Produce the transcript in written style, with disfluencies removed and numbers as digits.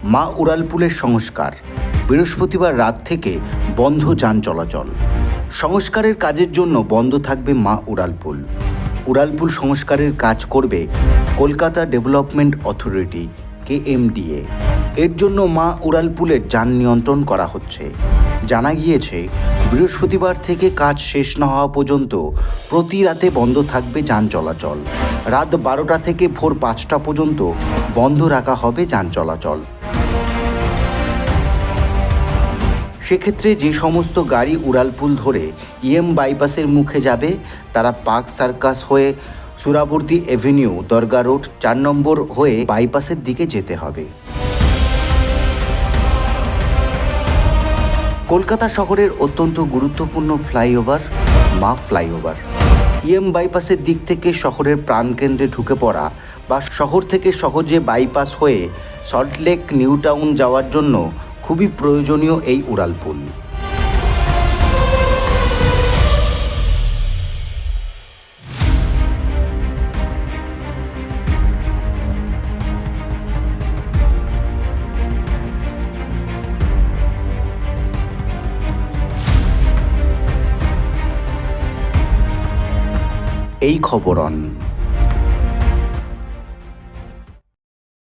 মা উড়ালপুলের সংস্কার, বৃহস্পতিবার রাত থেকে বন্ধ যান চলাচল। সংস্কারের কাজের জন্য বন্ধ থাকবে মা উড়ালপুল। উড়ালপুল সংস্কারের কাজ করবে কলকাতা ডেভেলপমেন্ট অথরিটি KMDA। এর জন্য মা উড়ালপুলের যান নিয়ন্ত্রণ করা হচ্ছে। জানা গিয়েছে, বৃহস্পতিবার থেকে কাজ শেষ না হওয়া পর্যন্ত প্রতি রাতে বন্ধ থাকবে যান চলাচল। রাত 12টা থেকে ভোর 5টা পর্যন্ত বন্ধ রাখা হবে যান চলাচল। সেক্ষেত্রে যে সমস্ত গাড়ি উড়ালপুল ধরে বাইপাসের মুখে যাবে তারা পার্ক সার্কাস হয়ে সুরাবর্দী এভিনিউ, দরগা রোড 4 নম্বর হয়ে বাইপাসের দিকে যেতে হবে। কলকাতা শহরের অত্যন্ত গুরুত্বপূর্ণ ফ্লাইওভার মা ফ্লাইওভার। বাইপাসের দিক থেকে শহরের প্রাণকেন্দ্রে ঢুকে পড়া বা শহর থেকে সহজে বাইপাস হয়ে সল্টলেক নিউ টাউন যাওয়ার জন্য খুবই প্রয়োজনীয় এই উড়ালপুল। এই খবরন।